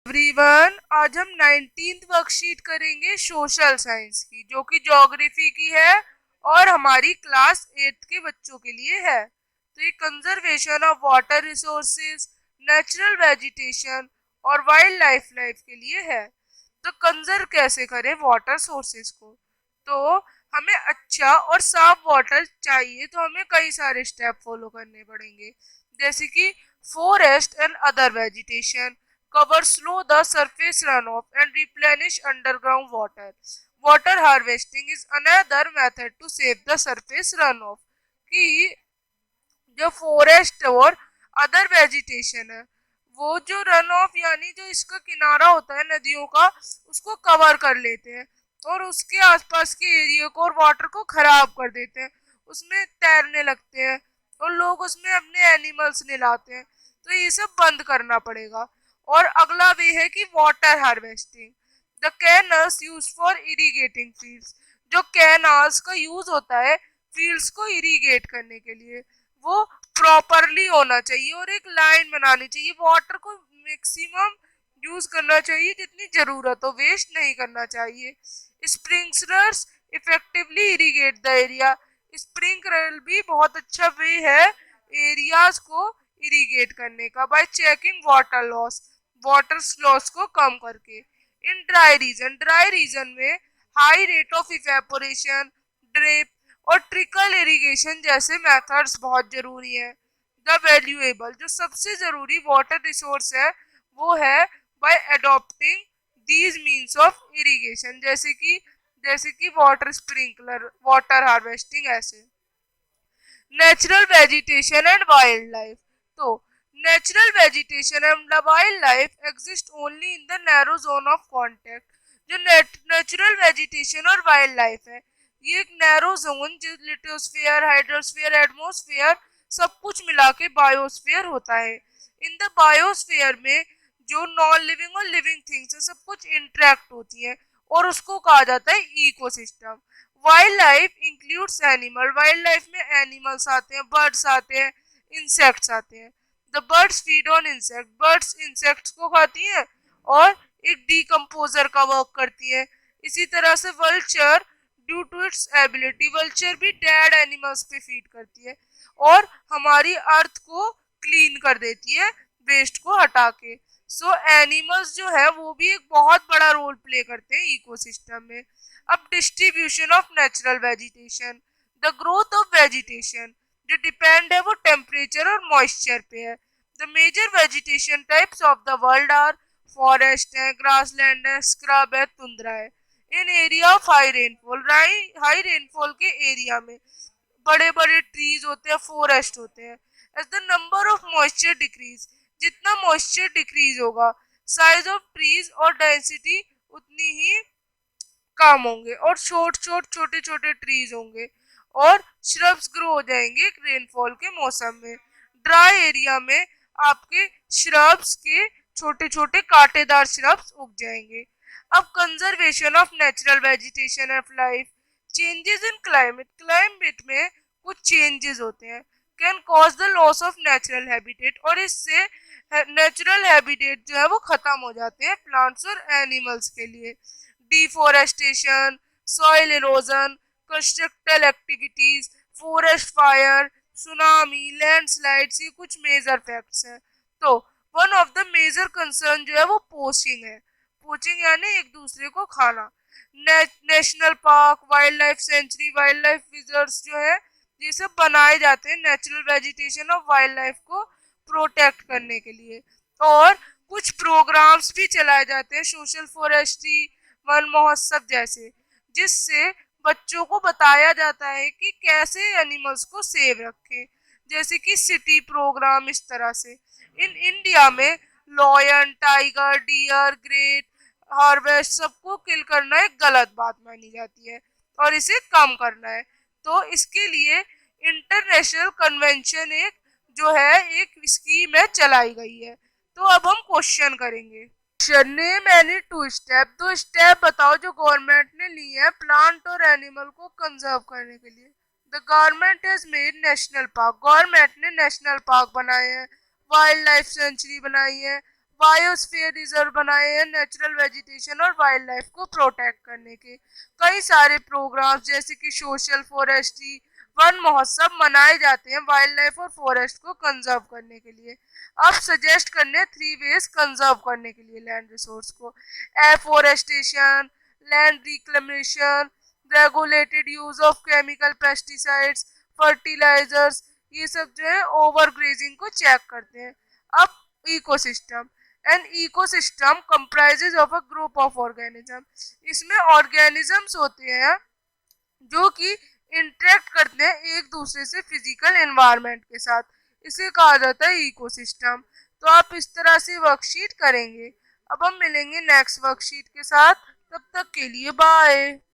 Everyone, आज हम 19th worksheet करेंगे सोशल साइंस की, जो कि ज्योग्राफी की है और हमारी क्लास 8th के बच्चों के लिए है। तो ये conservation of water resources, natural vegetation और वाइल्ड लाइफ के लिए है। तो कंजर्व कैसे करें वाटर सोर्सेज को? तो हमें अच्छा और साफ वाटर चाहिए, तो हमें कई सारे स्टेप फॉलो करने पड़ेंगे, जैसे कि forest and other vegetation cover slow the surface runoff and replenish underground water. Water harvesting is another method to save the surface runoff. कि जो फॉरेस्ट और अदर वेजिटेशन है, वो जो रन ऑफ यानी जो इसका किनारा होता है नदियों का, उसको कवर कर लेते हैं और उसके आसपास के एरिया को और वाटर को खराब कर देते हैं। उसमें तैरने लगते हैं और लोग उसमें अपने एनिमल्स नहलाते हैं। तो ये सब बंद करना पड़ेगा। और अगला वे है कि water harvesting. The canals use for irrigating fields. जो कैनाल्स का यूज होता है फील्ड्स को इरिगेट करने के लिए, वो प्रॉपरली होना चाहिए और एक लाइन बनानी चाहिए। वाटर को मैक्सिमम यूज करना चाहिए जितनी जरूरत हो, वेस्ट नहीं करना चाहिए। Sprinklers effectively irrigate the area. Sprinkler भी बहुत अच्छा वे है एरियाज को इरिगेट करने का, bye checking water loss, water loss को कम करके। इन ड्राई रीजन में high rate of evaporation, drip और ट्रिकल इरिगेशन जैसे मेथड्स बहुत जरूरी है। द वैल्यूएबल, जो सबसे जरूरी वाटर रिसोर्स है, वो है by adopting these means of irrigation, जैसे कि वाटर स्प्रिंकलर, वाटर हार्वेस्टिंग, ऐसे। Natural vegetation and wildlife. तो natural vegetation and wildlife exist only in the narrow zone of contact. जो नेचुरल वेजिटेशन और wildlife है, ये एक narrow zone, जो लिटोस्फीयर, हाइड्रोस्फीयर, एटमॉस्फेयर सब कुछ मिला के बायोस्फीयर होता है। इन द बायोस्फीयर में जो नॉन लिविंग और लिविंग थिंग्स है, सब कुछ इंटरेक्ट होती है और उसको कहा जाता है ecosystem. Wild life includes animal. Wild life में एनिमल्स आते हैं, बर्ड्स आते हैं, इंसेक्ट्स आते हैं। The birds feed on insect. Birds insects को खाती हैं और एक डीकम्पोजर का वर्क करती है। इसी तरह से vulture, due to its ability, vulture भी डेड एनिमल्स पे फीड करती है और हमारी अर्थ को क्लीन कर देती है, वेस्ट को हटा के। सो एनिमल्स जो है वो भी एक बहुत बड़ा रोल प्ले करते हैं इकोसिस्टम में। अब distribution of natural vegetation. The growth of vegetation जो डिपेंड है वो टेम्परेचर और मॉइस्चर पे है। The major vegetation types of the world are forest है, ग्रासलैंड है, स्क्रब है, तुंद्रा है। In area of high rainfall, high rainfall के एरिया में बड़े बड़े ट्रीज होते हैं, फॉरेस्ट होते हैं। As the number of moisture decrease, जितना मॉइस्चर डिक्रीज होगा, साइज ऑफ ट्रीज और डेंसिटी उतनी ही कम होंगे और छोटे छोटे ट्रीज होंगे और श्रब्स ग्रो हो जाएंगे रेनफॉल के मौसम में। ड्राई एरिया में आपके श्रब्स के छोटे छोटे कांटेदार श्रब्स उग जाएंगे। अब conservation of natural vegetation of life. Changes in climate, climate में कुछ चेंजेस होते हैं, can cause the loss of natural habitat, और इससे नेचुरल हैबिटेट जो है वो खत्म हो जाते हैं प्लांट्स और एनिमल्स के लिए। Deforestation, soil erosion, constructional activities, forest fire, tsunami, landslides, ये कुछ मेजर फैक्ट्स हैं। तो one of the major concern जो है वो पोचिंग है। पोचिंग यानी एक दूसरे को खाना। National park, wild life sanctuary, wild life reserves जो है, ये सब बनाए जाते हैं नेचुरल वेजिटेशन और वाइल्ड लाइफ को प्रोटेक्ट करने के लिए। और कुछ प्रोग्राम्स भी चलाए जाते हैं, सोशल फॉरेस्ट्री, वन महोत्सव जैसे, जिससे बच्चों को बताया जाता है कि कैसे एनिमल्स को सेव रखें, जैसे कि सिटी प्रोग्राम। इस तरह से इन इंडिया में lion, tiger, deer, great harvest सबको किल करना एक गलत बात मानी जाती है और इसे कम करना है। तो इसके लिए इंटरनेशनल कन्वेंशन एक जो है, एक स्कीम है, चलाई गई है। तो अब हम क्वेश्चन करेंगे। नेम एनी टू स्टेप, दो स्टेप बताओ जो गवर्नमेंट ने लिए हैं प्लांट और एनिमल को कंजर्व करने के लिए। The government has made national park, government ने नेशनल पार्क बनाए हैं, वाइल्ड लाइफ सेंचुरी बनाई है, बायोस्फीयर रिजर्व बनाए हैं नेचुरल वेजिटेशन और वाइल्ड लाइफ को प्रोटेक्ट करने के। कई सारे प्रोग्राम्स जैसे कि सोशल फॉरेस्ट्री, वन महोत्सव मनाए जाते हैं वाइल्ड लाइफ और फॉरेस्ट को कंजर्व करने के लिए। अब सजेस्ट करने 3 वेज कंजर्व करने के लिए लैंड रिसोर्स को। Afforestation, land reclamation, regulated use of chemical pesticides, fertilisers, ये सब जो है ओवर ग्रेजिंग को चेक करते हैं। अब ecosystem, an ecosystem comprises of a group of organism, इसमें ऑर्गेनिजम्स होते हैं जो कि इंटरेक्ट करते हैं एक दूसरे से फिजिकल एनवायरनमेंट के साथ, इसे कहा जाता है इकोसिस्टम। तो आप इस तरह से वर्कशीट करेंगे। अब हम मिलेंगे नेक्स्ट वर्कशीट के साथ, तब तक के लिए बाय।